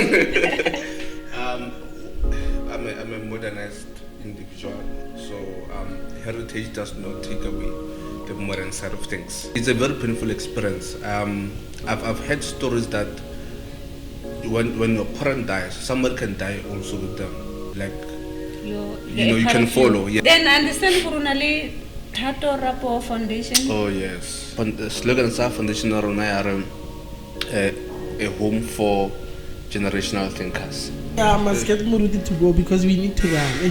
I'm a modernized individual, so heritage does not take away the modern side of things. It's a very painful experience. I've heard stories that when your parent dies, somebody can die also with them. Like you can follow. Yeah. Then understand Kurunali Thato Rapoo Foundation. Oh yes. The slogan of our foundation are a home for generational thinkers. I must get Murudi to go because we need to run.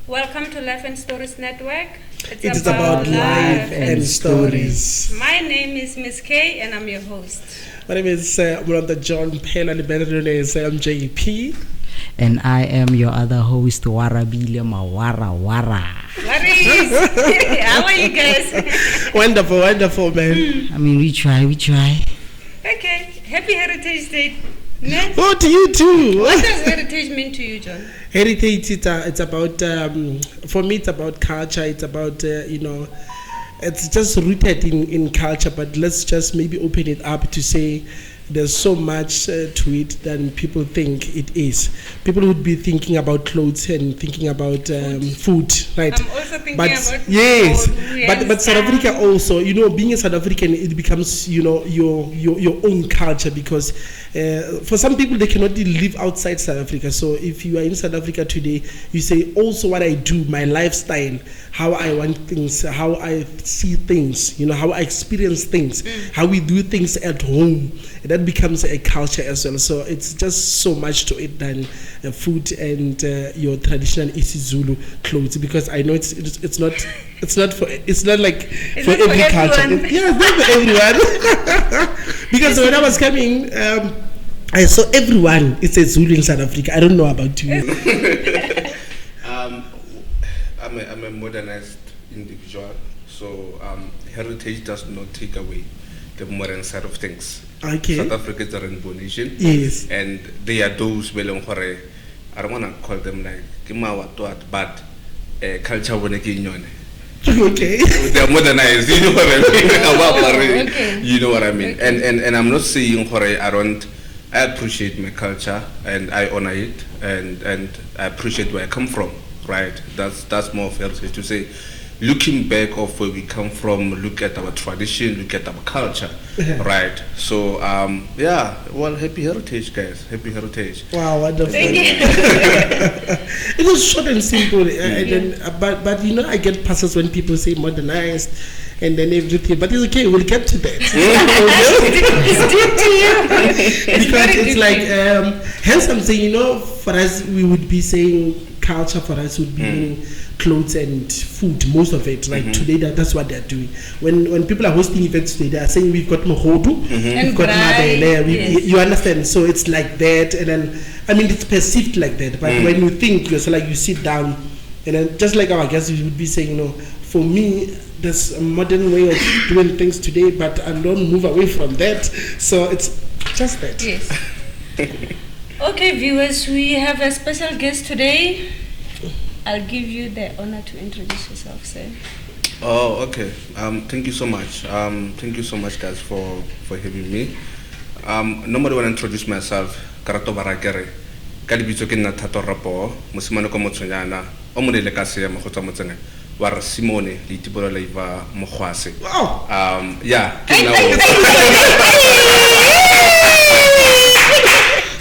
Welcome to Life and Stories Network. It's about life and stories. My name is Miss K and I'm your host. My name is Muranda John Pena, better known as JP. And I am your other host, Warabile Mawara Wara. How are you guys? Wonderful, man. I mean, we try. Okay, happy Heritage Day. Man. Oh, to you too. What does heritage mean to you, John? Heritage, it's about, for me, it's about culture. It's about, it's just rooted in culture, but let's just maybe open it up to say there's so much to it than people think it is. People would be thinking about clothes and thinking about food, right? I'm also thinking about yes, food. But South Africa also, being a South African, it becomes, your own culture because for some people, they cannot live outside South Africa. So if you are in South Africa today, you say also what I do, my lifestyle, how I want things, how I see things, how I experience things, how we do things at home. That becomes a culture as well. So it's just so much to it than food and your traditional isiZulu clothes, because I know it's not like for every culture. Yeah, it's not for everyone. Because when I was coming, I saw everyone. It's a Zulu in South Africa. I don't know about you. I'm a modernized individual, so heritage does not take away the modern side of things. Okay. South Africa is a rainbow nation. Yes. And they are those I don't want to call them like but culture when Okay. They are modernized, you know what I mean? Okay. You know what I mean? And I'm not saying I appreciate my culture and I honor it and I appreciate where I come from, right? That's more fair to say. Looking back of where we come from, look at our tradition, look at our culture, right? So, happy heritage, guys. Happy heritage. Wow, wonderful. Thank you. It was short and simple. And then, but I get passes when people say modernized and then everything. But it's okay, we'll get to that. Because it's like, hence I'm saying, for us, we would be saying culture for us would be clothes and food, most of it. Like today, that's what they're doing. When people are hosting events today, they are saying we've got Mohodu, we've got Mabele, you understand? So it's like that, and then it's perceived like that. But when you think, so like you sit down, and then just like our guests, you would be saying, for me, there's a modern way of doing things today, but I don't move away from that. So it's just that. Yes. Okay, viewers, we have a special guest today. I'll give you the honor to introduce yourself, sir. Oh, okay. Thank you so much. Thank you so much, guys, for having me. Normally when I introduce myself, Karato Barakere, Kalibito ke na Thato Rapoo, mosimane ko motsonyana, o mo le ka se ya mogotsa motsene. War Simone, le tibolo la iva mogwase. Wow. Yeah.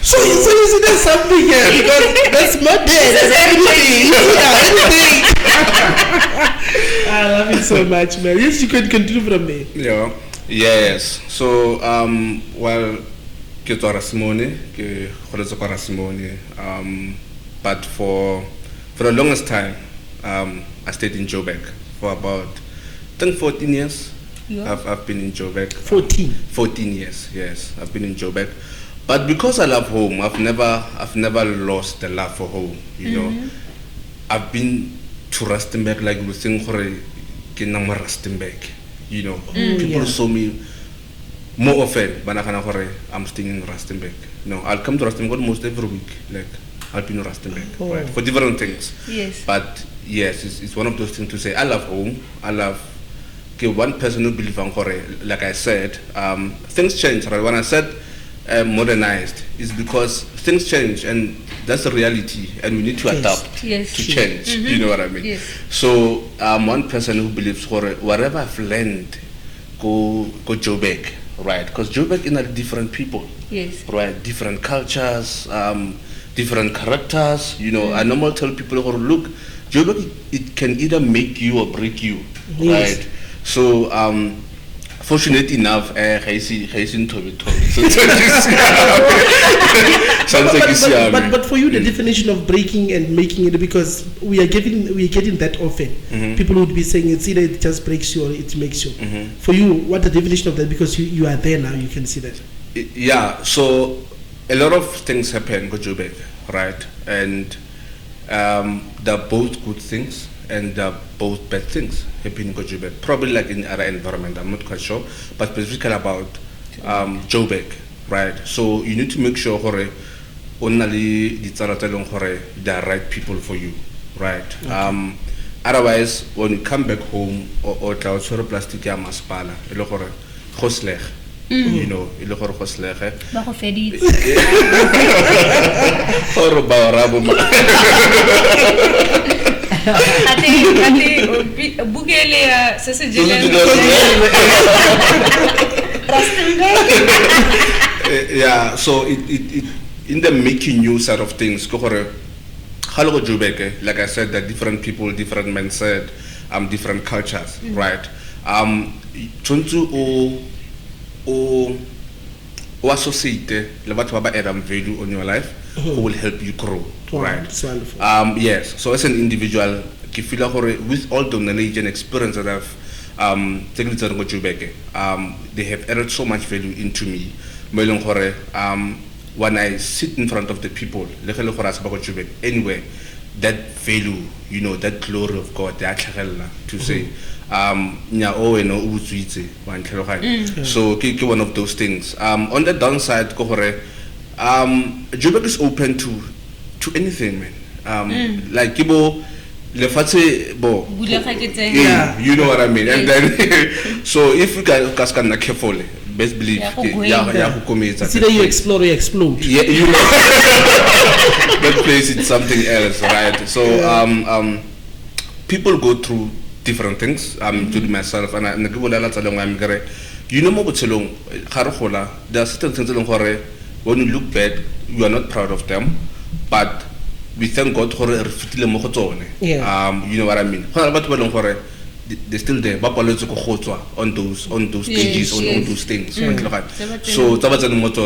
So you see there's something here because that's my dad. That's everything. Anything. I love it so much, man. Yes, you can continue from there. Yeah. Yes. So ke tswa Simone, ke goletse kwa Simone. But for the longest time, I stayed in Joburg for about, I think 14 years. Yeah. I've been in Joburg. 14 years, yes. I've been in Joburg. But because I love home, I've never lost the love for home, you know. I've been to Rustenburg, like we think Rustenburg, you know. People saw me more often, but I'm staying in Rustenburg. You know, I'll come to Rustenburg almost every week, like I'll be in Rustenburg, right, for different things. Yes. But yes, it's one of those things to say, I love home, I love one person who believes in like I said, things change, right? When I said modernized, it's because things change, and that's the reality, and we need to adapt to change. You know what I mean? Yes. So I'm one person who believes whatever I've learned, go Joburg, right? Because Joburg is different people, yes, right? Different cultures, different characters. You know, I normally tell people, look, Joburg, it can either make you or break you, right? So fortunate enough, but for you, the definition of breaking and making it, because we are getting that often. People would be saying it's either it just breaks you or it makes you. For you, what the definition of that? Because you are there now, you can see that. Yeah. So a lot of things happen with Joburg, right? And they're both good things and they're both bad things happening in Joburg. Probably like in other environment, I'm not quite sure, but specifically about Joburg, right? So you need to make sure only they are the right people for you, right? Okay. Otherwise, when you come back home or plastic ya maspala, you know, yeah, so it in the making new side of things, like I said, that different people, different mindset, different cultures, right? Or associate the value on your life who will help you grow, right? That's wonderful. Yes, so as an individual, I feel with all the knowledge and experience that I've taken to they have added so much value into me. When I sit in front of the people, anyway, that value, you know, that glory of God, to say, so one of those things. On the downside, Joburg is open to anything, man. Like Kibo, yeah, you know what I mean. And then, so if you guys can carefully, best believe, it's either you explore or you explode. Yeah, you know, that place is something else, right? So people go through different things. Including myself, and I give you know more there are certain things when you look back, you are not proud of them, but we thank God for you know what I mean. They're still there, but on those stages, on those things. So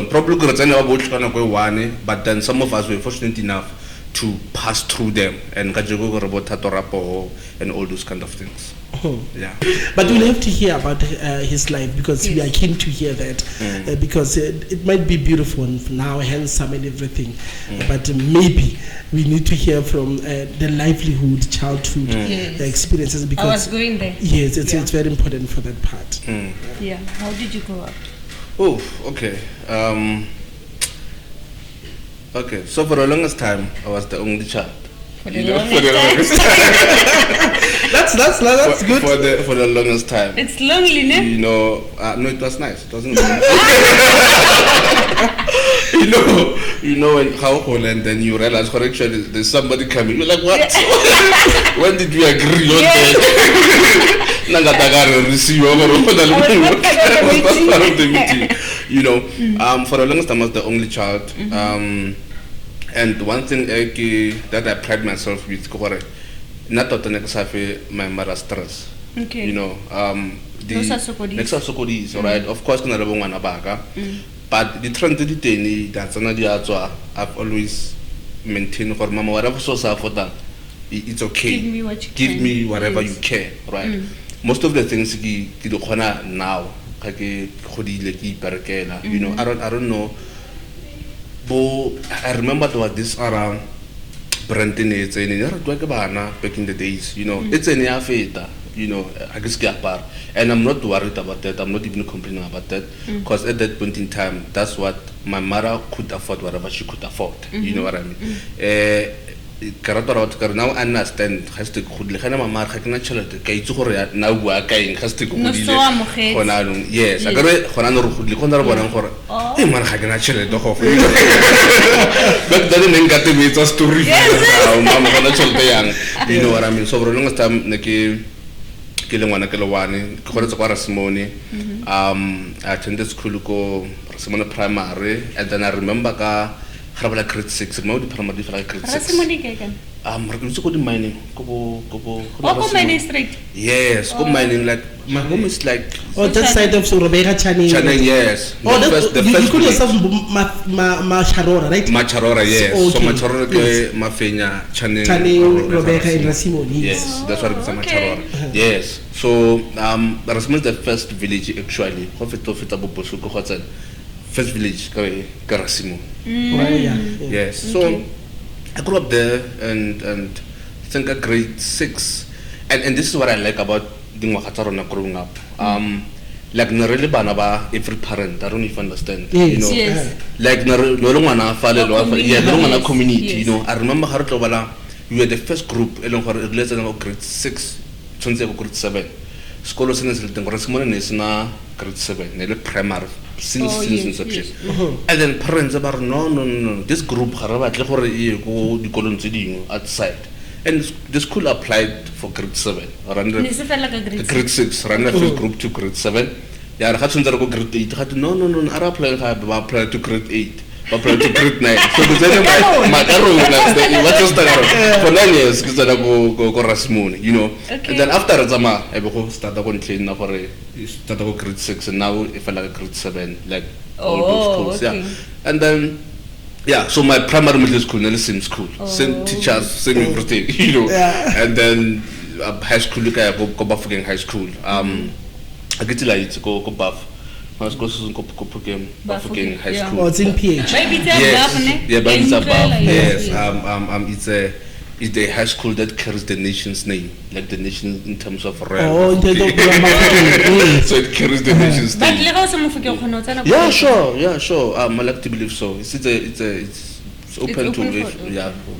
probably but then some of us were fortunate enough to pass through them and Thato Rapoo and all those kind of things. Yeah. But we'll have to hear about his life, because we are keen to hear that, because it might be beautiful now, handsome and everything, but maybe we need to hear from the livelihood, childhood experiences, because I was going there. Yes, it's very important for that part. Yeah. How did you grow up? Oh, okay. Okay, so for the longest time, I was the only child. For the longest time. That's good. For the longest time. It's lonely, no? You know, no, it was nice. It wasn't. you know when how and then you realize actually there's somebody coming. You're like, what? When did we agree on that? Part of the meeting. You know, for the longest time I was the only child. And one thing that I pride myself with, not that my mother's stress. Okay. You know, the next Sokodi's, right? Of course, but the trend that's another I've always maintained for mama whatever so for that. it's okay. Give me what you Give can. me whatever Yes. you can, right? Most of the things ki di khona now, ka ke godile ke iperekela, you know, I don't know. I remember there was this around Brenton, it's in bana back in the days, you know, it's in Afeta, you know, I guess and I'm not worried about that, I'm not even complaining about that, because at that point in time, that's what my mother could afford, whatever she could afford, you know what I mean? Now I understand has to good le gana mama ga kena tšhelete ka itse gore na bua ka eng ga se go No, dile so amogetse. gona no yes a gare gona no re godile gona re bonang gore e mara ga kena tšhelete go go but then neng ka te metsa story mama gona tšhelete yang you know what I mean so for long time ne ke le ngwana ke le wane ke gore tsa Rasimone I attended school ko Rasimone primary and then I remember ka grade 6 mo di primary grade 6 Rasimone ke kan re go go di mining go mining street yes go mining like my home is like that side of Sorobega Channing yes the first you call yourself Macharora right Macharora yes okay. So Macharora ke Mafenya Channing Rebecca and Rasimone yes that's what it's Macharora yes so Rasimone is the first village actually go feta bo Bosuko go tsena first village ka Rasimone yes so I grew up there and I think at grade 6 and this is what I like about dingwaga tsa rona growing up like na really bana ba every parent I don't even understand yes. you know yes. like na re lo ngwana fa le lo yeah lo ngwana community yes. you know I remember ha re tlo bala we were the first group eleng gore re letsa go grade 6 tshwanetse go grade 7 skolo se ne se le teng gore Simone ne sena grade 7 ne le primary since inception and then parents about no this group ga re batle gore e go dikolong tse dingwe outside and the school applied for grade 7 ne se fela ka grade 6 ran first group to grade 7 ya re ga tshwantse re go grade 8 ga no ara apply ga ba apply to grade 8 ba apply to grade 9 so go tsena makaro na what is that for 9 years ke tsena go Rasimone you know and then after zama e be go start go ntleng na gore start go grade 6 and now if I like grade 7 like all those schools yeah and then yeah, so my primary middle school, same school, same teachers, same everything, you know. And then high school, go Bafokeng High School. I get to like to go Baf. My school is go Bafokeng High School. Oh, it's in PH. Maybe yes, yeah, but it's above. Yes, it's the high school that carries the nation's name, like the nation in terms of realm. Oh, so it carries the nation's name. Yeah, sure. I like to believe so. It's open to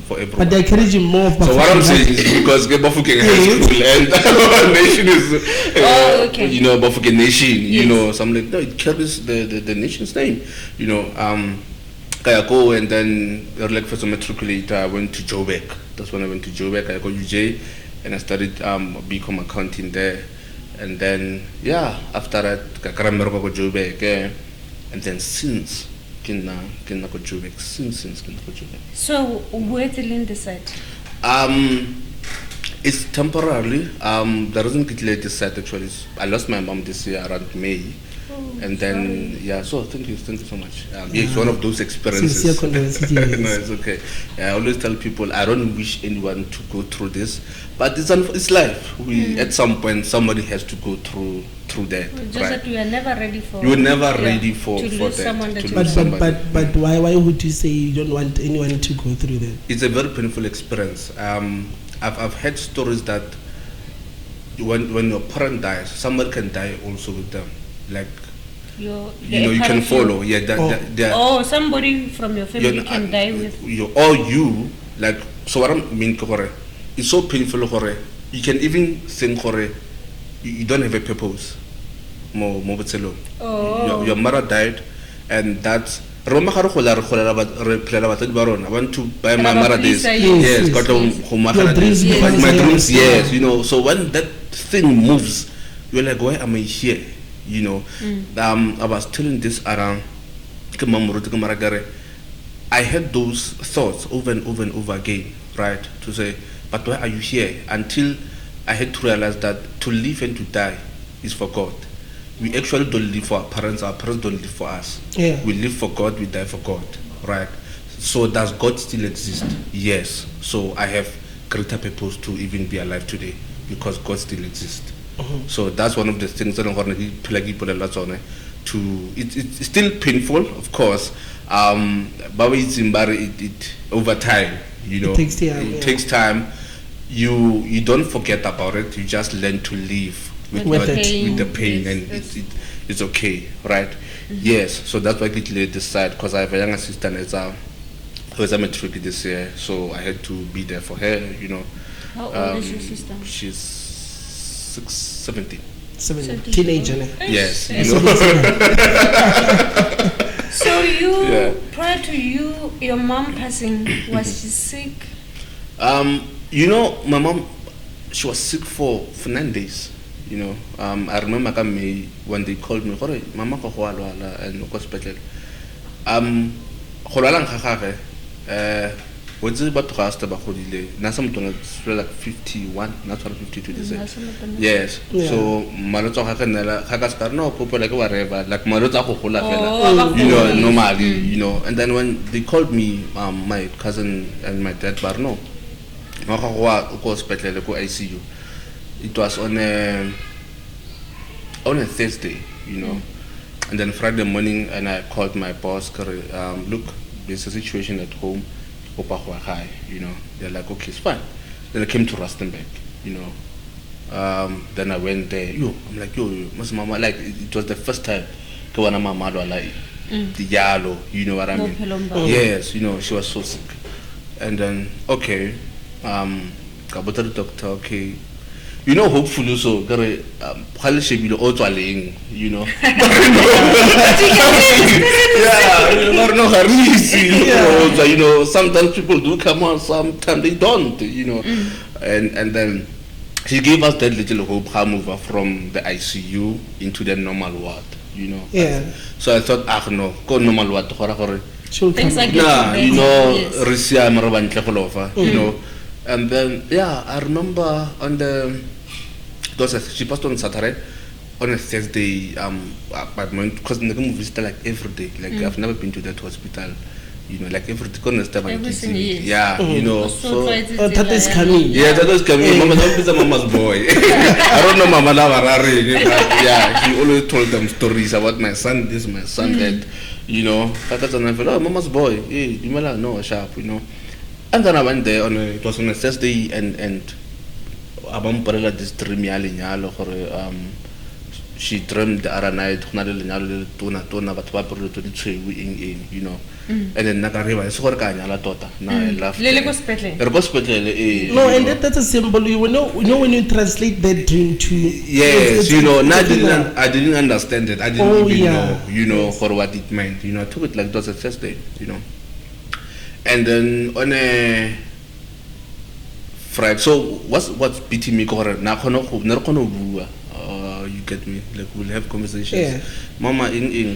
for everyone. But they're encouraging more of so what I'm saying is because Bafokeng High School and our nation is you know Bafokeng Nation, you know, something like no, it carries the nation's name, you know. I go and then like for some matriculate I went to Joburg. That's when I went to Joburg. I go UJ and I studied BCom accounting there. And then after that I go Joburg and then since can go Joburg since can go Joburg. So where did you decide? It's temporarily. The reason I decided actually is I lost my mom this year around May. And then so thank you so much. It's one of those experiences. Sincere condolences, yes. No, it's okay. I always tell people I don't wish anyone to go through this, but it's life. At some point somebody has to go through that. Just that you are never ready for. You were never ready for lose that. Someone that But why would you say you don't want anyone to go through that? It's a very painful experience. I've heard stories that when your parent dies, somebody can die also with them. Like you can follow. Somebody from your family can die with you. Like so what I mean, it's so painful. You can even think you don't have a purpose. Your mother died, and that's. I want to buy my mother this. Yes, my dreams. Yes, you know. So when that thing moves, you're like, why am I here? You know, I was telling this around. I had those thoughts over and over again, right? To say, but why are you here? Until I had to realize that to live and to die is for God. We actually don't live for our parents don't live for us. Yeah. We live for God, we die for God, right? So does God still exist? Yes. So I have greater purpose to even be alive today because God still exists. So that's one of the things that I'm going to it's still painful, of course. But it over time, you know, it takes time. You don't forget about it. You just learn to live with the pain, and it's okay, right? Yes. So that's why I decided, because I have a younger sister who is a matric this year, so I had to be there for her. You know. How old is your sister? She's 17. Teenager. Yes. So you, prior to your mom passing, was she sick? You know, my mom, she was sick for 9 days. You know, I remember when they called me, Mama ko and hospital. What's about to ask about now some like 51, not 52 they say. Yes. So Maroto Hagastar no people like whatever, like Marota you know, normally, you know. And then when they called me, my cousin and my dad Barno, hospital ICU. It was on a Thursday, you know. And then Friday morning and I called my boss, look, there's a situation at home. You know, they're like, okay, it's fine. Then I came to Rustenburg, you know. Then I went there. I'm like, mama, like it was the first time like the yellow, you know what I mean? Yes, you know, she was so sick. And then okay, got to the doctor, okay. You know, hopefully so you know. Yeah, you know, sometimes people do come on, sometimes they don't, you know. And then she gave us that little hope, how move from the ICU into the normal ward, you know. Yeah. So I thought, no, go normal ward. Things like that. You know, you know. And then, yeah, I remember on she passed on Saturday, on a Thursday, because I visit like every day. Like I've never been to that hospital, you know, like every day. Yeah, you know. So that is coming. Yeah, that is coming. Mama, don't be mama's boy. I don't know Mama Lavarari, but yeah, he always told them stories about my son this, my son that, you know. That's an oh, Mama's boy. Hey, you may not know sharp, you know. And then I went there it was on a Thursday and Abamparella this dream she dreamed the other night tuna but you know. And then Nakariva is Horkanya Tota. Now I laughed. No, and that's a symbol. You know when you translate that dream to yes, you know, I didn't understand it. I didn't even know, you know, for what it meant. You know, I took it like it was a Thursday, you know. And then on a Friday, so what's beating me? You get me? Like we'll have conversations. Yeah. Mama in you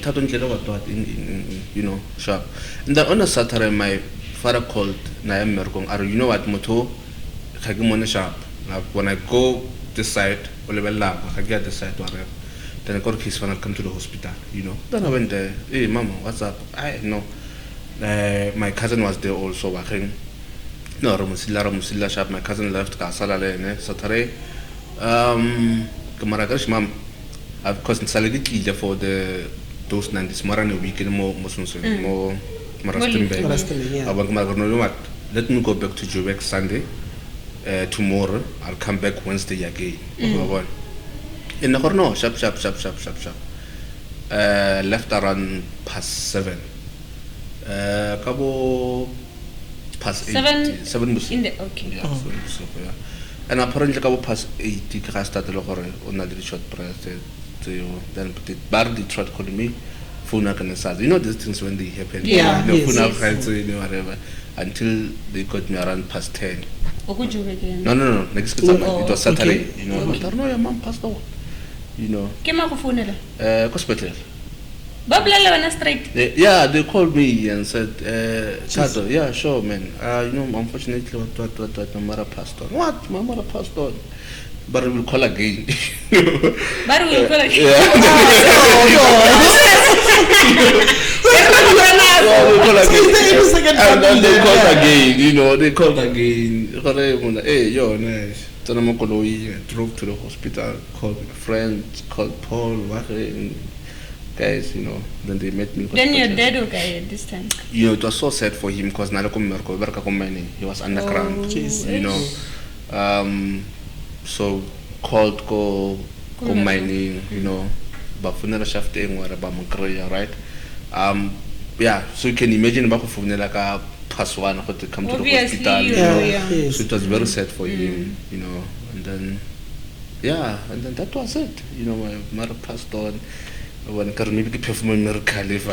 know, sharp. And then on a Saturday, my father called Nayam Merkong. You know what, Moto? Sharp. Like when I go this side, I get this side, whatever. Then I got his when I come to the hospital. You know. Then I went there. Hey, Mama, what's up? I know. My cousin was there also working. No, Ramusilla shop. My cousin left Kasala Saturday. Kamaragash mom, of course, salary for those 90s Marana weekend more Marastimbe. Let me go back to Joburg Sunday. Tomorrow I'll come back Wednesday again. In the corner, sharp. Left around past 7. Kabo past 8. 7 in the okay. Yeah, so yeah. And apparently kabo past 8 I started on a short press then but they tried calling me phone you know these things when they happen. Yeah, you know, phone whatever until they got me around past 10. No. Next it was Saturday, okay. You know. I don't know your mom passed away. You know. Hospital. Straight. Yeah, they called me and said, Thato, yeah, sure, man. You know, unfortunately, what my mother passed on. What? My mother passed on. But we'll call again. But we'll call again. Yeah. And then they called again, you know, they called again. Hey, yo, nice. Drove to the hospital, called my friends, called Paul, guys, you know, then they met me. Then your dad okay at this time? You know, it was so sad for him because he was underground, you know. So called go mining, you know, but funeral shaft right? Yeah, so you can imagine about like a past one to come to the hospital, you know. Yes. So it was very sad for him, you know, and then that was it. You know, my mother passed on. When maybe perform miracle if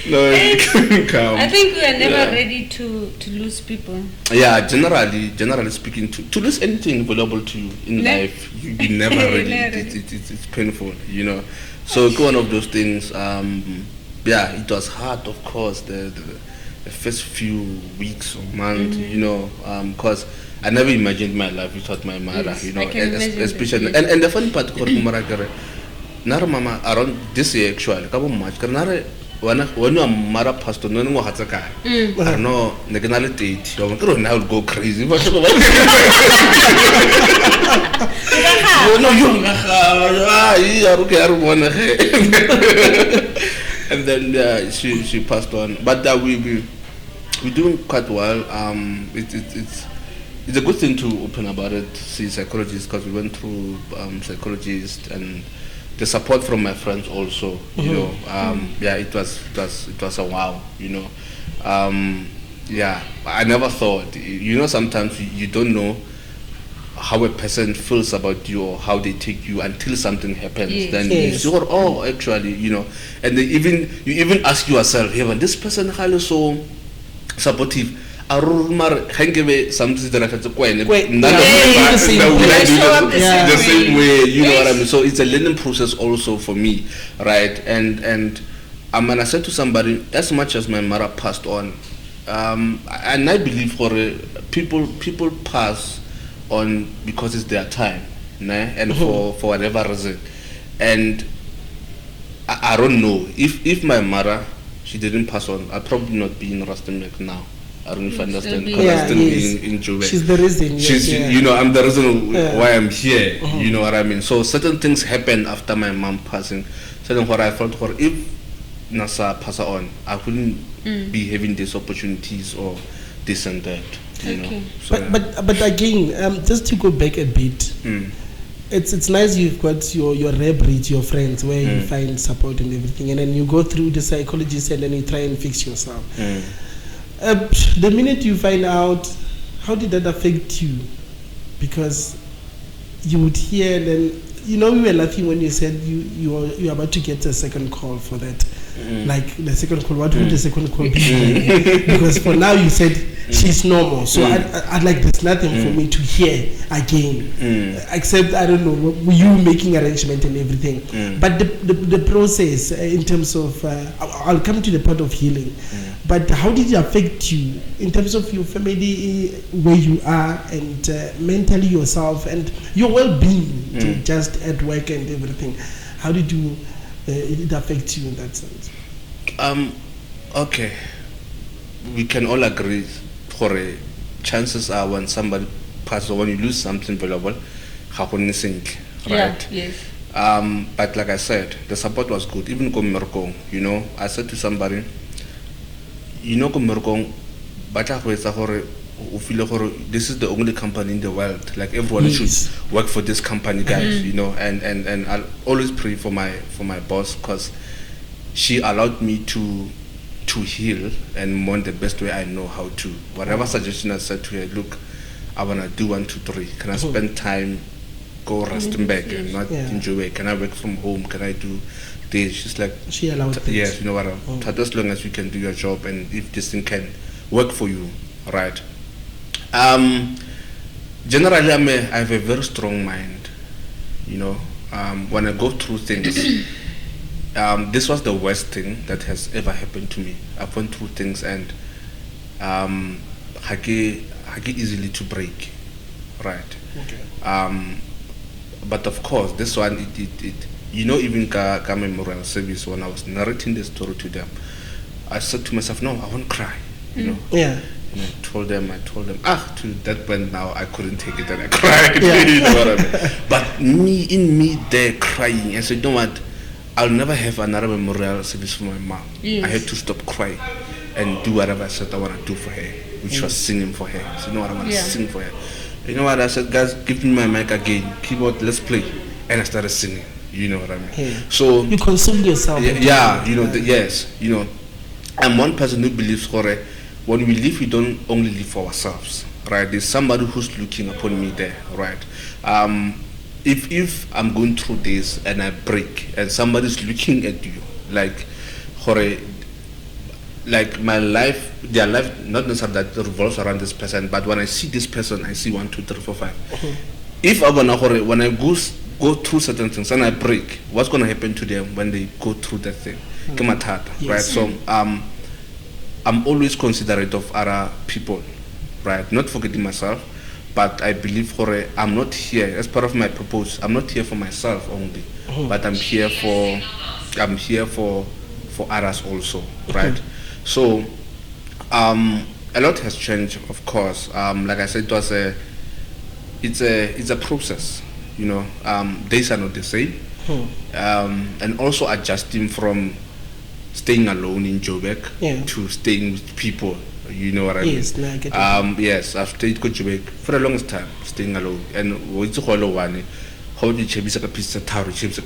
no, I think we are never ready to lose people. Yeah, generally speaking, to lose anything valuable to you in life, you never ready. It's painful, you know. So it's one of those things. Yeah, it was hard, of course, the first few weeks or months, you know, because I never imagined my life without my mother, you know, especially. And the funny part, Nara mama around this year actually, couple much. When your mother passed on, no one has a car. I know the generality. You now go crazy. No, and then she passed on, but we're doing quite well. It's a good thing to open about it, see psychologists, because we went through psychologists and the support from my friends also. You know, yeah, it was a wow. You know, yeah, I never thought. You know, sometimes you don't know how a person feels about you or how they take you until something happens. Yes. Then you see, oh, actually, you know, and you even ask yourself, hey, when this person is so supportive. The same way, you know what I mean. So it's a learning process also for me, right? And when I said to somebody, as much as my mother passed on, and I believe for people pass on because it's their time, and for whatever reason, and I don't know if my mother, she didn't pass on, I'd probably not be in Rustenburg now. I don't know if I understand, because I'm still in Joburg. She's the reason. You know, I'm the reason why I'm here. You know what I mean? So certain things happened after my mom passing. Certain what I felt for if Nasa pass on, I wouldn't be having these opportunities or this and that. You know. So, but again, just to go back a bit, it's nice you've got your bridge, your friends, where you find support and everything, and then you go through the psychologist and then you try and fix yourself. The minute you find out, how did that affect you? Because you would hear, then you know, we were laughing when you said you are about to get a second call for that. Like the second call, what would the second call be? Because for now you said she's normal, so I'd like, there's nothing for me to hear again, except, I don't know, you making arrangement and everything. But the process in terms of I'll come to the part of healing, but how did it affect you in terms of your family, where you are, and mentally yourself and your well-being, just at work and everything? How did it affect you in that sense? Okay, we can all agree for chances are when somebody passes or when you lose something valuable, right? Yeah, yes. But like I said, the support was good. Even Gomerkong, you know, I said to somebody, you know, Gomerkong, this is the only company in the world. Like everyone should work for this company, guys. You know, and I'll always pray for my boss, because she allowed me to heal and mourn the best way I know how to. Whatever suggestion I said to her, look, I wanna do 1, 2, 3. Can I spend time, go resting back and not enjoy it? Can I work from home? Can I do this? She's like, she allowed things. Yes, you know what? As long as you can do your job, and if this thing can work for you, right? Generally, I have a very strong mind. You know, when I go through things. This was the worst thing that has ever happened to me. I've gone through things and hage easily to break, right? Okay. But of course, this one You know, even ka memorial service, when I was narrating the story to them, I said to myself, no, I won't cry. You know. Yeah. And I told them, to that point now, I couldn't take it and I cried. Yeah. You know what I mean? But me there crying, I said, you know what? I'll never have another memorial service for my mom. Yes. I had to stop crying and do whatever I said I want to do for her, which was singing for her. So you know what, I want to sing for her. You know what, I said, guys, give me my mic again, keyboard, let's play. And I started singing. You know what I mean? Yeah. So You consumed yourself. yeah, you know, yes, you know, I'm one person who believes, Jorge, when we live, we don't only live for ourselves, right? There's somebody who's looking upon me there, right? If I'm going through this and I break and somebody's looking at you, like, Jorge, like my life, their life, not necessarily that revolves around this person, but when I see this person, I see 1, 2, 3, 4, 5. If I'm gonna, Jorge, when I go through certain things and I break, what's gonna happen to them when they go through that thing? Yes. Right? So I'm always considerate of other people, right? Not forgetting myself, but I believe I'm not here as part of my purpose. I'm not here for myself only, but I'm here for others also, right? So a lot has changed, of course. Like I said, it's a process. You know, days are not the same, and also adjusting from staying alone in Joburg to staying with people. You know what I mean? Yes, no, I get it. Yes, I've stayed in Joburg for the longest time, staying alone, and what's the one? How do you change a piece of Thato Rapoo?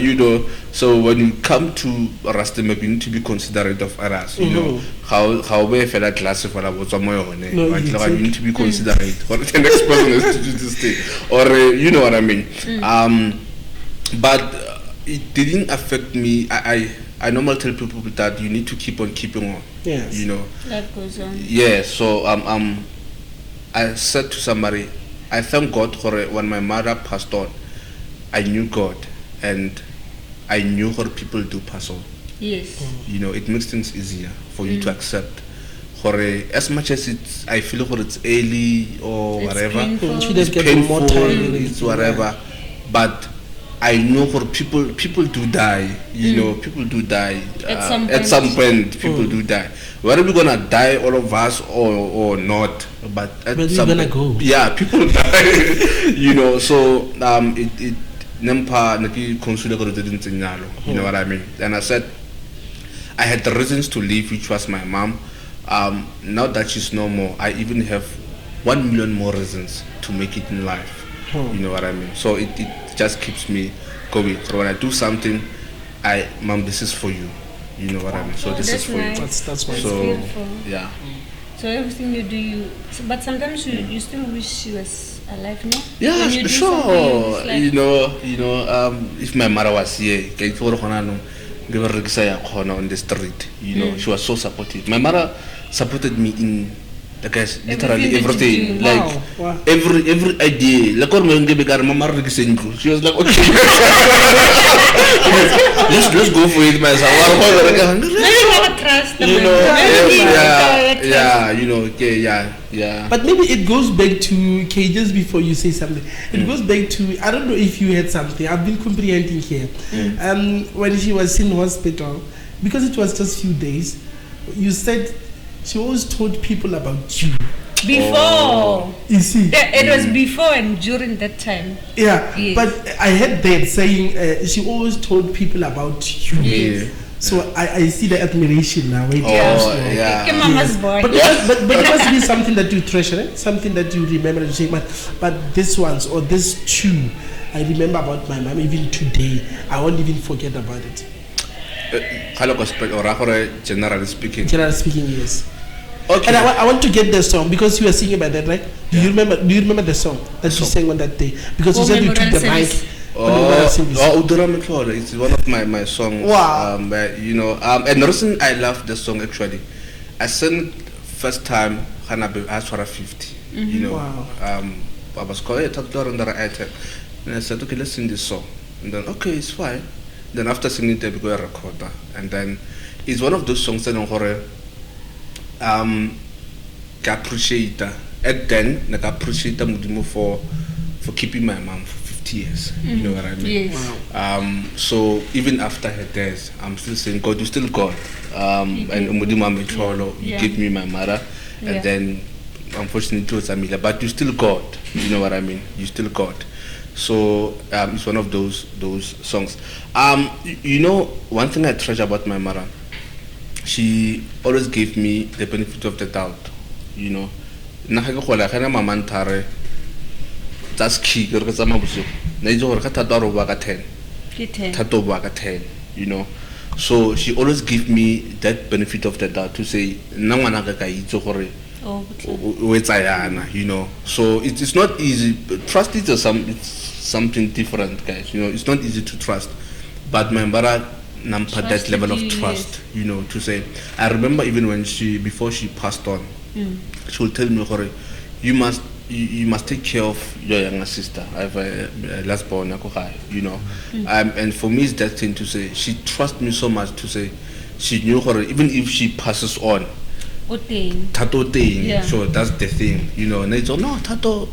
You know, so when you come to Rastem, you need to be considerate of others. You know, how we feel that class for our you need to be considerate for the next person is to do this thing, or you know what I mean. But it didn't affect me. I normally tell people that you need to keep on keeping on. Yes. You know. That goes on. Yeah. So I said to somebody, I thank God for when my mother passed on. I knew God, and I knew how people do pass on. Yes. You know, it makes things easier for you to accept. For as much as I feel it's early or It's whatever, painful. it's painful, it's whatever, but I know for people do die. You know, people do die. At some point, people do die. Whether we're gonna die, all of us, or not, but at some we're gonna point, go. yeah, people die. You know, so it nempa naki consular didn't you know what I mean? And I said I had the reasons to leave, which was my mom. Now that she's no more, I even have 1 million more reasons to make it in life. You know what I mean? So it just keeps me going. So when I do something, Mom, this is for you. You know what I mean? So this is for nice. you. That's why. So beautiful. yeah. So everything you do, but sometimes you still wish she was alive, no? Yeah, When you do sure. something, it's like- You know, if my mother was here, give her on the street. You know, she was so supportive. My mother supported me in, like, literally Everything that you everything. do. Like Wow. every idea. Like she was like, okay, let's go for it, myself. Maybe never trust them. You know, Maybe you know, okay, yeah. But maybe it goes back to, okay, just before you say something, it goes back to, I don't know if you had something, I've been comprehending here. When she was in hospital, because it was just few days, you said she always told people about you. Before. You see? It was before and during that time. Yeah, Yes. but I heard that saying she always told people about you. Yeah. So I see the admiration now. When Yeah. Okay, mama's boy. But it must be something that you treasure, something that you remember and you say, but this one's or this two, I remember about my mom even today. I won't even forget about it. Generally speaking. Generally speaking, yes. Okay. And I want to get the song because you were singing about that, right? Do you remember the song that you sang on that day? Because you said you took the mic. It's one of my songs. Wow. You know, and the reason I love the song actually, I sang first time Hanabe Aswara 50. You know, Wow. I was called and I said, okay, let's sing this song. And then okay, it's fine. Then after singing it, I became a recorder. And then it's one of those songs that I appreciate at then like I appreciate Modimo for keeping my mom for 50 years. You know what I mean? Yes. So even after her death, I'm still saying, God, you still God. And Modimo Metolo, you gave me my mother, and then unfortunately it was Amelia, but you still God. You know what I mean? You still God. So it's one of those songs. You know, one thing I treasure about my mother, she always gave me the benefit of the doubt. You know, that's key. You know, so she always give me that benefit of the doubt to say, you know. So it's not easy. Trust is something different, guys. You know, it's not easy to trust. But my mother nampa that level of trust, you know, to say. I remember even when before she passed on, she would tell me, you must take care of your younger sister. I have a last born, you know. And for me, it's that thing to say. She trusts me so much to say, she knew her, even if she passes on. Thato thing, so that's the thing, you know. And they say, no, Thato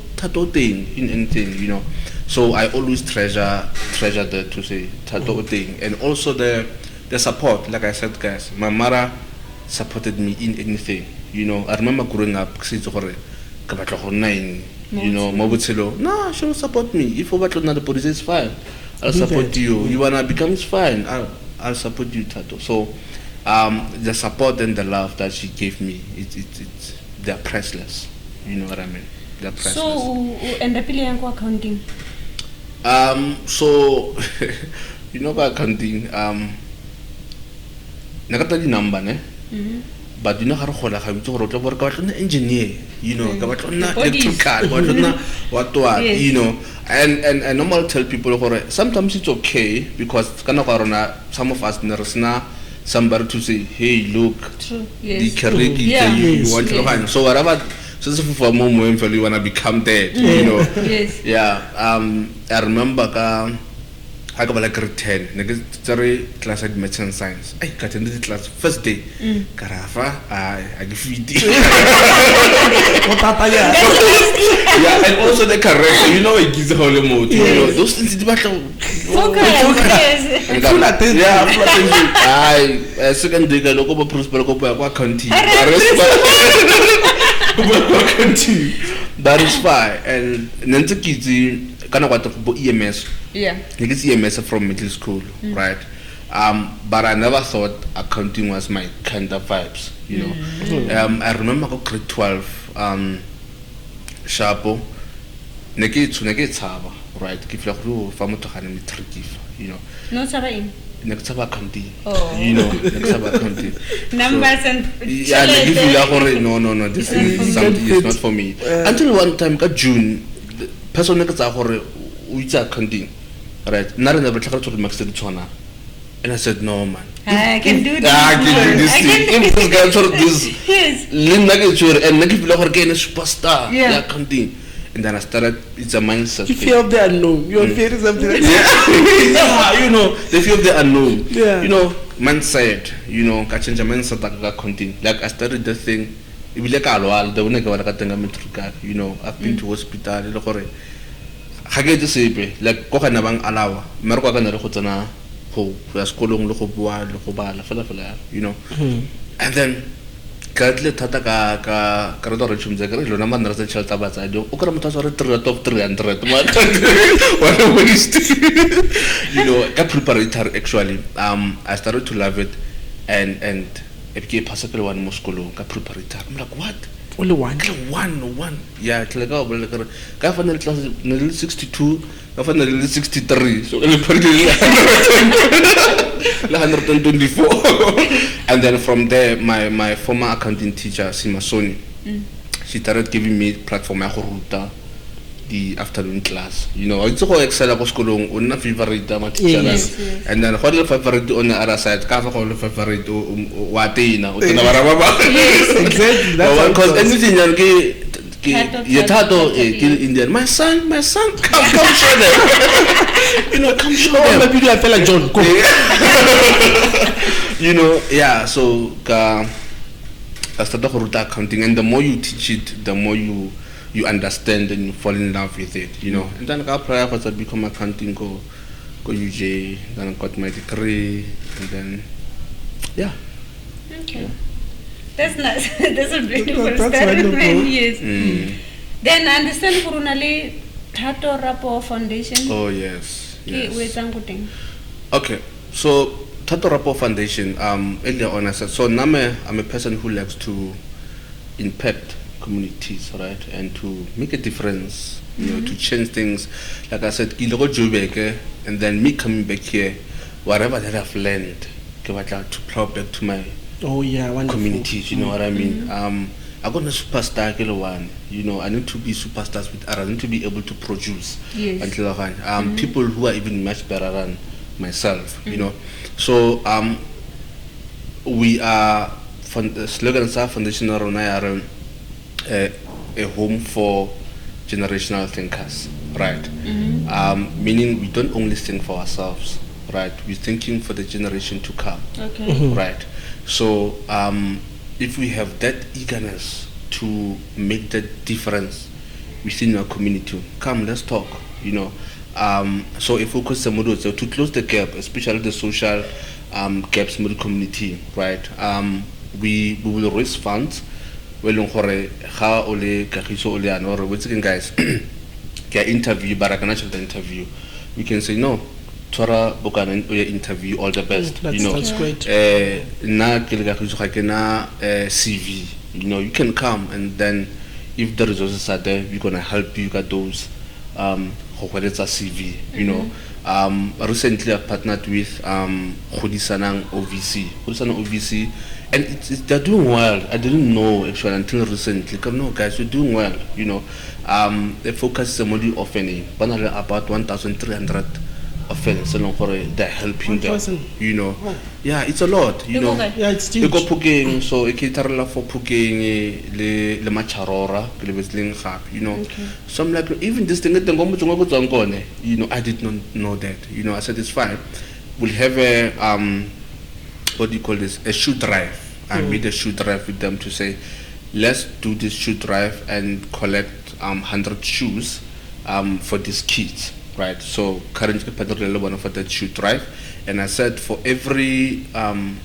thing in anything, you know. So I always treasure the to say Thato thing, and also the support. Like I said, guys, my mother supported me in anything, you know. I remember growing up, you know, no, she will support me. If you want the police, it's fine. I'll support you. You wanna become, it's fine. I'll support you, Thato. So the support and the love that she gave me, they're priceless. You know what I mean? They're priceless. So, and the Pilianco accounting? So, you know about accounting, nakata di number, ne? But you know how to work out an engineer, you know, electrical, you know, and I normally tell people sometimes it's okay because some of us know somebody to say, hey, look, the career you want to find. So whatever, so for a moment you want to become that, you know. Yes. Yeah. I remember I got like grade 10. Next class at medicine science. I got into the class first day. Carafa, I give you. Yeah, and also the correction. You know, it gives a whole mood. You know, those things. Yeah, I second day I look over prosper go county. That is fine. And Nancy kids kind of what about EMS. Yeah. It's EMS from middle school, right? But I never thought accounting was my kind of vibes, you know. I remember I got grade 12, Sharpo, Neke right? Give you a family to have you know. No, Sabain. Next accounting. Oh. You know, next accounting. Numbers and yeah, no, this is something is not for me. Until one time, got June, person next accounting. Right? Not never tried to max the chona. And I said, no, man. I can do this. I can do this thing. If this guy sort of this, yes. And make people again a superstar. Yeah, accounting. And then I started, it's a mindset. You fear of the unknown. You're fearing something like that. Yeah, you know, the fear of the unknown. Yeah. You know, mindset, you know, I change a mindset that accounting. Like I started the thing, if you like a while, the one you know, I've been to hospital, I get to say, like, go and bang alawa, Merco and the Hotana, who has colon Locoboa, Locobala, you know. And then, Katli Tataka, Karadorachum, the Naman, the Chaltabas, I do, Okamatas or 300, whatever is, you know, I prepared actually. I started to love it, and it became possible one Moscow, I prepared it. I'm like, what? Only one. One. Yeah, it's like, oh, well, Governor class 62, Governor 63. So, 124. And then from there, my former accounting teacher, Simasoni, she started giving me platform the afternoon class. You know, it's all excel at school on not favorite Yes. and then what favorite on the other side, cover all favorite Watina. Exactly. Because anything you Thato Indian. My son, come show them. You know, come show them. Maybe I feel like John. Go. You know, yeah. So I started to ruta accounting, and the more you teach it, the more you understand and you fall in love with it, you know. And then I applied for become accounting, go UJ, then I got my degree, and then yeah. Okay. That's nice. That's a beautiful That's story. wonderful. Yes. Then I understand Kurunale Thato Rapoo Foundation. Oh yes. Yes. Okay. So Thato Rapoo Foundation, earlier on I said, so now I'm a person who likes to impact communities, right, and to make a difference, you know, to change things. Like I said, and then me coming back here, whatever that I've learned, to plow back to my communities, you know what I mean. I got a superstar one, you know. I need to be superstars with others. I need to be able to produce people who are even much better than myself, you know. So we are slogan foundation around a home for generational thinkers, right? Meaning we don't only think for ourselves, right? We're thinking for the generation to come, right? So if we have that eagerness to make that difference within our community, come, let's talk, you know. So if we focus to close the gap, especially the social gaps in the community, right? We will raise funds. Well, guys, interview, but I can actually interview. We can say no. Tora Bokana interview, all the best. You know, that's great. CV. You know, you can come, and then if the resources are there, we're gonna help you get those. It's a CV. You know, recently I partnered with Khudisanang OVC, and they're doing well. I didn't know actually until recently. No, guys, you're doing well. You know, they focus on the offering, about 1,300 offense, they're helping them. You know, yeah, it's a lot. You know, yeah, it's huge. Go puking, so it can for puking le macharora, you know. So I'm like, even this thing, you know, I did not know that. You know, I said it's fine. We'll have a what do you call this? A shoe drive. I made a shoe drive with them to say, let's do this shoe drive and collect 100 shoes for these kids, right? So currently one for that shoe drive, and I said for every 10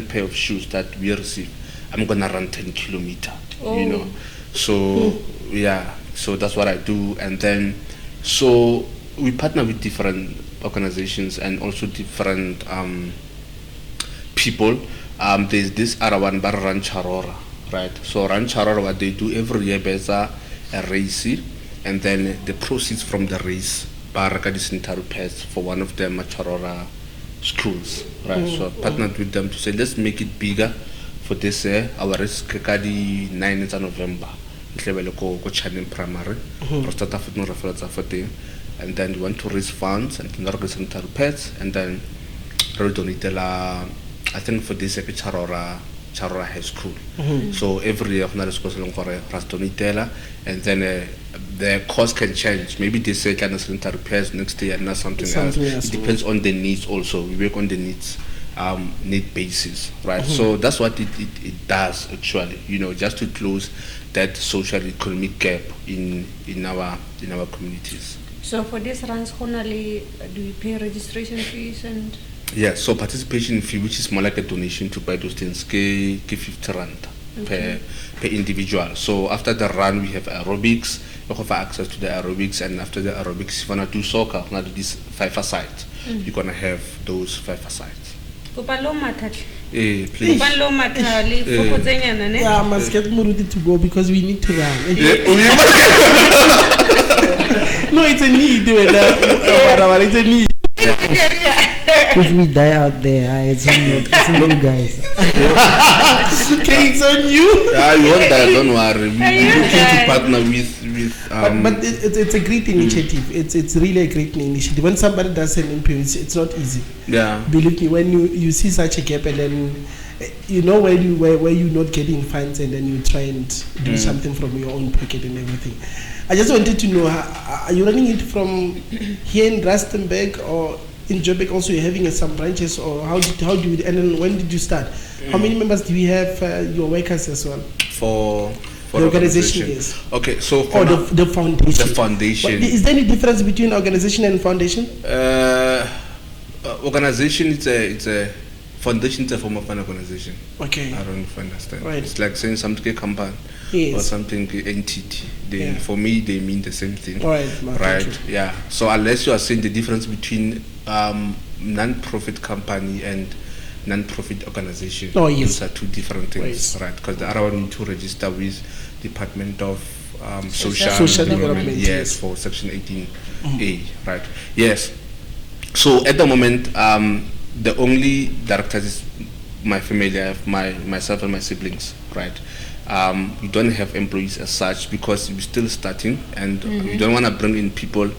pair of shoes that we receive, I'm gonna run 10 kilometers. You know, so yeah, so that's what I do. And then so we partner with different organizations and also different people. There's this other one, but Run Charora, right? So Run Charora, what they do every year, there's a race, and then the proceeds from the race, Barakadis pairs for one of them Charora schools, right? So I partnered with them to say, let's make it bigger for this year. Our race Kekadi 9th of November. Go Channel Primary, and then we want to raise funds and then pets, and then donate I think for this Charora High School. So every year and then the cost can change. Maybe they say kind of repairs next year and not something else. It depends on the needs also. We work on the needs need basis, right? So that's what it does actually, you know, just to close that social economic gap in our communities. So for this runs honestly, do we pay registration fees and? Yeah, so participation fee, which is more like a donation to buy those things, 50 rand per individual. So after the run, we have aerobics. We have access to the aerobics, and after the aerobics, if you want to do soccer, now do this 5-a-side. You're gonna have those 5-a-sides. Please. Yeah, I must get Muruti to go because we need to run. No, it's a need. It's a need. If we die out there, it's on you guys. Okay, it's on you. Yeah, you won't die, don't worry. We looking to partner with but it's a great initiative. It's really a great initiative. When somebody does an interview, it's not easy. Yeah. Believe me, when you see such a gap and then you know where you're not getting funds and then you try and do something from your own pocket and everything. I just wanted to know, are you running it from here in Rustenburg or in Joburg also? You're having some branches, or how do you, and then when did you start? How many members do we have, your workers as well? For The organization, yes. Okay, so Or the foundation. The foundation. But is there any difference between organization and foundation? Organization, it's a foundation. It's a form of an organization. Okay. I don't know if you understand. Right. It's like saying something company Yes. or something entity. Yeah. For me, they mean the same thing. All right. Right. Thank you. Yeah. So unless you are saying the difference between non-profit company and non-profit organization, Oh, yes. those are two different things, Right. right? Because the other one need to register with Department of Social Development, Yes, yes. for Section 18A, right? Yes. So at the moment, the only directors is my family. I have myself and my siblings, right? We don't have employees as such because we're still starting, and we don't want to bring in people.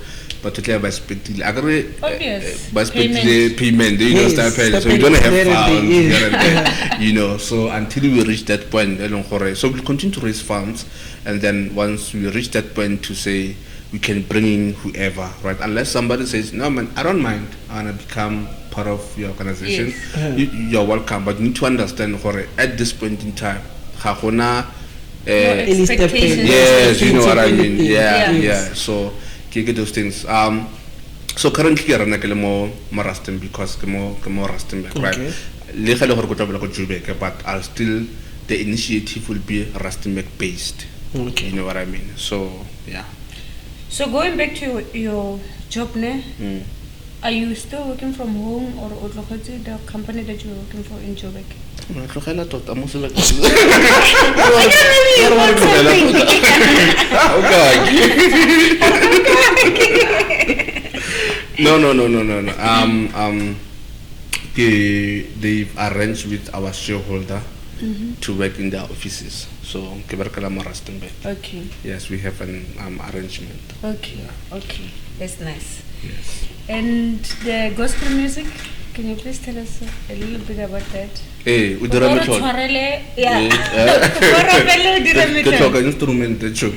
Particularly by spectacle, Obvious. by payment, you know, Yes, start paying. So start we don't have paying there and funds, there, here and there, you know. So until we reach that point, so we'll continue to raise funds, and then once we reach that point to say we can bring in whoever, right? Unless somebody says, no man, I don't mind, I wanna become part of your organization. Yes. You're welcome, but you need to understand, at this point in time, No Any step in. expectations. yes, you know what I mean. Anything. Yeah, Yeah. yeah. So, get those things. So currently, I'm not more Rustenburg because I'm more Rustenburg, right? Okay. But I'll still, the initiative will be Rustenburg based. Okay. You know what I mean? So, yeah. So going back to your job, are you still working from home or the company that you're working for in Joburg? No. They've arranged with our shareholder to work in their offices. So, Okay. yes, we have an arrangement. Okay. Okay. That's nice. Yes. And the gospel music, can you please tell us a little bit about that? Hey, we did a Gore method. tshwarele, yeah. Gore pele o dire Ke method. tlhoka instrument tšho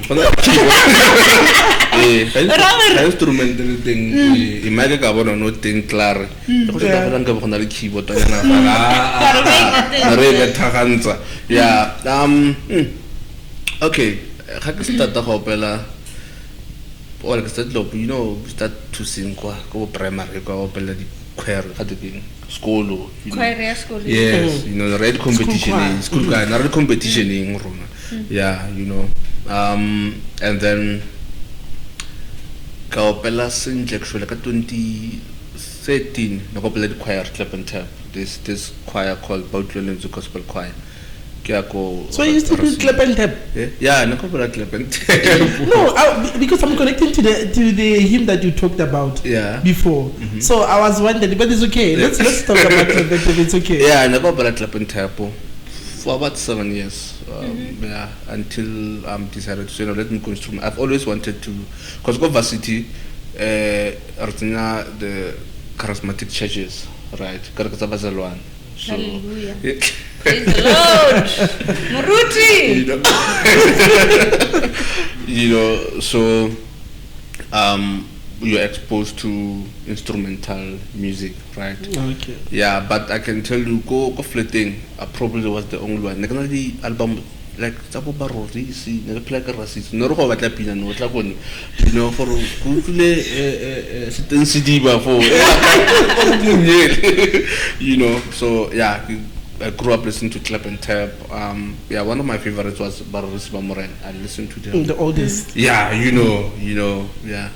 ga instrument le teng e make ka bona no teng clare go se ka fela nka bona le keyboard yana fela re be thagantsa yeah okay ga ke start go opela or ke start lo you know start to sing kwa go primary go opela di choir ga teng school Choir ya school. yes you know the red competition school choir na red competition in rona yeah you know and then ka opela since actually ka 2013 na opela di choir clap and tap this choir called Bautlwelenzu Gospel Choir. So you used to do clap and tap? Yeah, no clap and tap. No, because I'm connecting to the hymn that you talked about before. So I was wondering, but it's okay. Let's talk about clap and tap. It's okay. Yeah, no clap and tap for about 7 years. Yeah, until decided to say, no, let me go instrument. I've always wanted to, because go varsity, the charismatic churches, right? So, hallelujah. Praise the Lord. Muruti. You know, so you're exposed to instrumental music, right? Okay. Yeah, but I can tell you, go flatting. I probably was the only one. Like the album, like Tabo Barori, see, never play a racist. No, go at Lapina, no, like one, you know, for Google, certain CD for, you know. So yeah, I grew up listening to clap and tap. Yeah, one of my favorites was Baroris Bamoren. I listened to them. The oldest. Yeah, you know, yeah.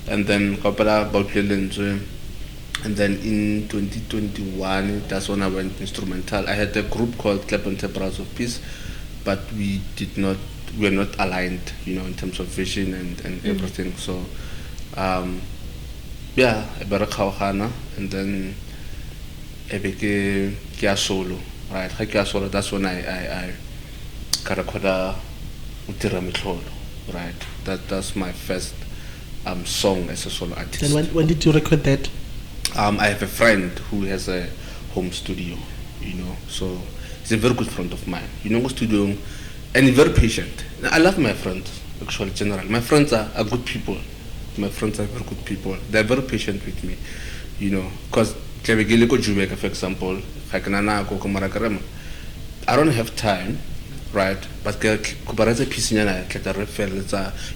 And then Kapela Bautlwelenzu. And then in 2021, that's when I went instrumental. I had a group called Clap and Tap Brothers of Peace, but we were not aligned, you know, in terms of vision and everything. So, yeah, I better Khawhana, and then I became Kia Solo, right? Kia Solo, that's when I Karakoda Utira Mitlolo, right? That's my first song as a solo artist. And when did you record that? I have a friend who has a home studio, you know, so he's a very good friend of mine, you know, studio, and he's very patient. I love my friends, actually, generally. My friends are good people. My friends are very good people. They're very patient with me, you know, because for example, I don't have time, right? But kubareze pisinyana keta refer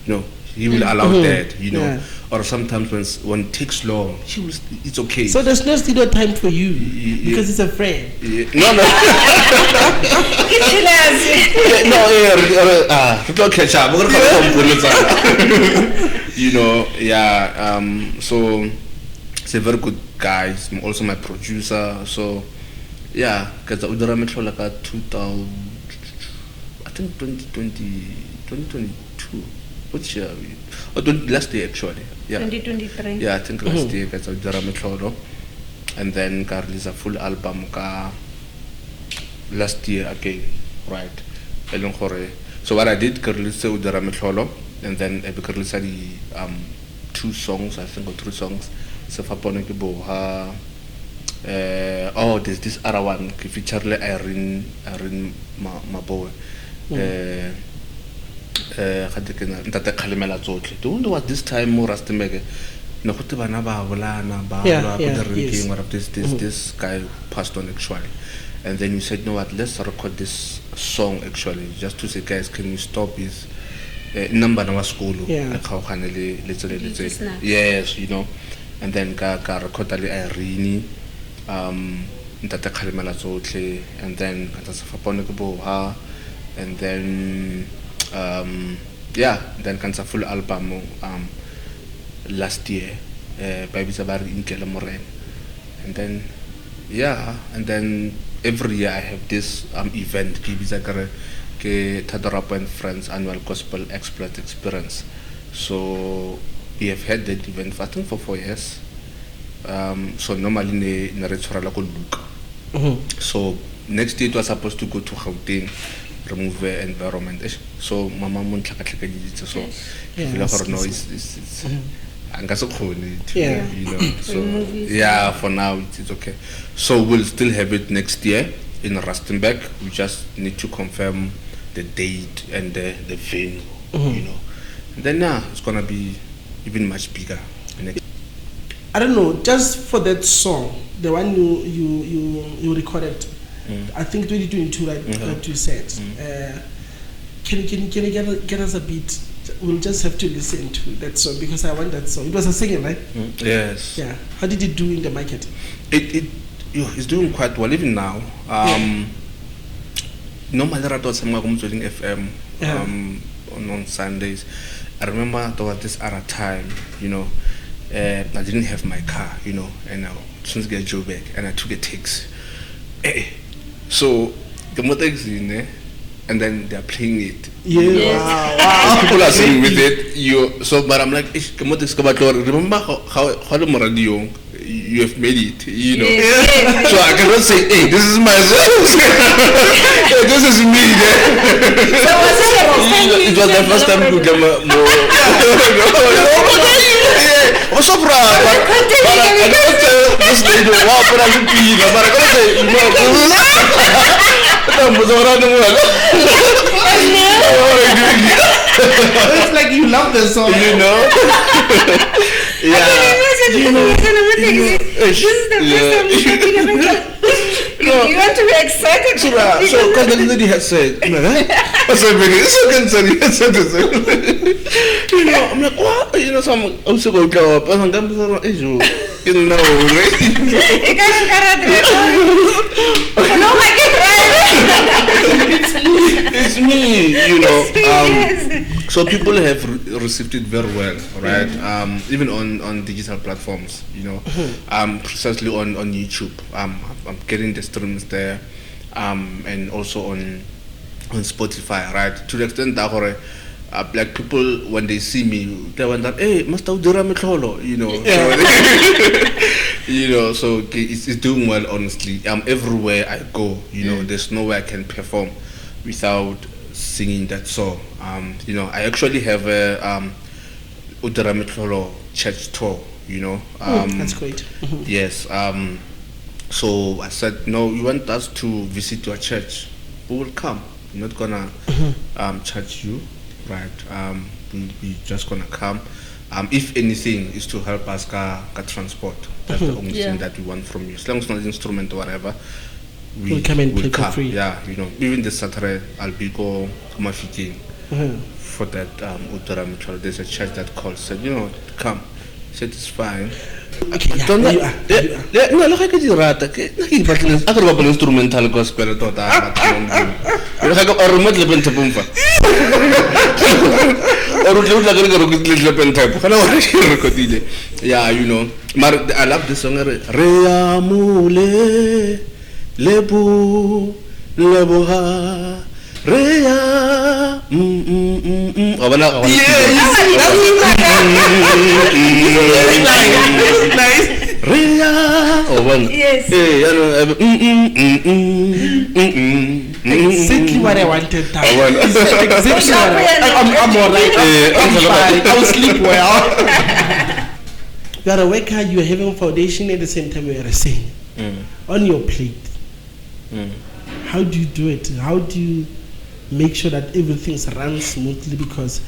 you know, he will allow that, you know. Yeah. Or sometimes when it takes long, it's okay. So there's no studio time for you because it's a friend. No. No, catch up. You know, yeah. So he's a very good guy. He's also my producer. So yeah, because udara metro like 2000, I think 2022. Which year? Last year actually. Yeah. 2023. Yeah, I think last year because udara metro, and then got release a full album last year again, right? So what I did, I released udara metro, and then I released the 2 songs, I think, or 3 songs. So there's this other one featuring Irene Maboe. The one was this time more Rastemege. No, this guy passed on actually. And then you said, you know what, let's record this song actually, just to say, guys, can you stop this number na school? Yes, you know. And then ka record ali Irene, Ntate Khalimela Tsotlhe, and then and then then kansa full album last year, Baby Sabari Inkele Moren. And then and then every year I have this event, Thato Rapoo and Friends Annual Gospel Exploit Experience. So we have had that event I think for 4 years. So normally in look. So next year it was supposed to go to Gauteng, remove environment. So mama so it's you know. So for now it's okay. So we'll still have it next year in Rustenburg. We just need to confirm the date and the venue, you know. And then it's gonna be even much bigger. I don't know, just for that song, the one you recorded, I think 2022, like you said. Can you get us a beat? We'll just have to listen to that song because I want that song. It was a singing, right? Yes. Yeah. How did it do in the market? It's doing quite well even now. Normally I was doing FM on Sundays. I remember there was this other time, you know, I didn't have my car, you know, and I was get a job back and I took a taxi. So the motor is in there, and then they're playing it. Yeah. Wow. People are singing with it. But I'm like, remember how the radio you have made it, you know. So I cannot say, hey, this is my song. This is me. So it was the first time to get more. What's up, but I don't tell this lady, wow, but I'm gonna say, you know, It's like you love the song, you know. This is the first time you're talking about. You want to be excited. So, because the lady has said, you know, I'm like, what? You know, some also go up, and I'm going to you know, it's me, you know. So people have received it very well, right? Even on digital platforms, you know, precisely on YouTube. I'm getting the streams there, and also on Spotify, right? To the extent that like people, when they see me, they wonder, hey, Master Udara Metlolo, you know. So, you know, so it's doing well, honestly. Everywhere I go, you know, there's nowhere I can perform without singing that song. You know, I actually have a Udara Metlolo church tour, you know. That's great. Yes. So I said, no, you want us to visit your church? We will come. I'm not gonna charge you, right? We just gonna come. If anything, is to help us get transport. That's the only thing that we want from you. As long as it's not an instrument or whatever, Will come and play for free. Yeah, you know, even this Saturday I'll be go Mafikeng for that Uttara Mitchell. There's a church that calls, said, you know, come. Said it's fine. Okay, yeah, Don't there you are. There you are. no, look at the rata. I could go instrumental gospel to that. You have a remote level to bumper. Or look like a little pen type. Hello, yeah, you know. I love this song. Rea mule lebu lebuha rea. Nice. Rea. Oh, one. Yes. Exactly what I wanted. Exactly I'm alright. I'm fine. I'll sleep well. You are a worker, you are having a foundation at the same time you are a saint. On your plate. How do you do it? How do you make sure that everything runs smoothly? Because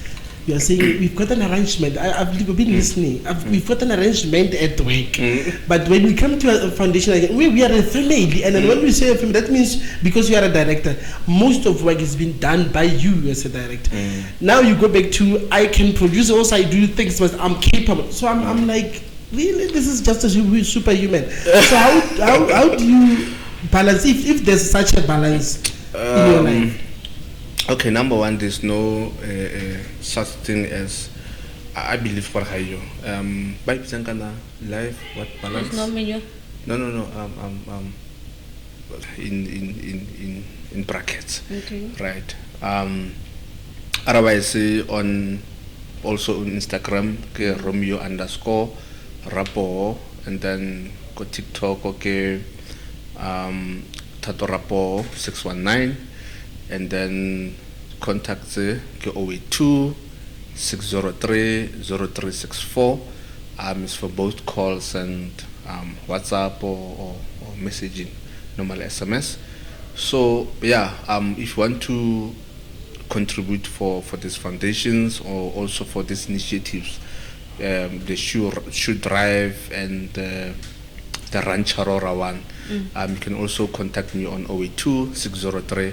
you are saying we've got an arrangement. I've been listening. We've got an arrangement at work. But when we come to a foundation again, we are a family. And then when we say a family, that means because you are a director, most of work is being done by you as a director. Now you go back to I can produce, also I do things, but I'm capable. So I'm like, really, this is just a superhuman. So how do you balance, if there's such a balance in your life? Okay, number one, there's no such thing as I believe for Hayo. By Pisankana life, what balance? There's no menu. No. In brackets. Okay. Right. Otherwise, on also on Instagram, okay, Romeo_Rapoo, and then go TikTok, okay, Thato Rapoo 619. And then contact the 082 603 0364. Is for both calls and WhatsApp or messaging, normal SMS. So yeah, if you want to contribute for these foundations or also for these initiatives, the should drive and the Rancharora one, you can also contact me on 082 603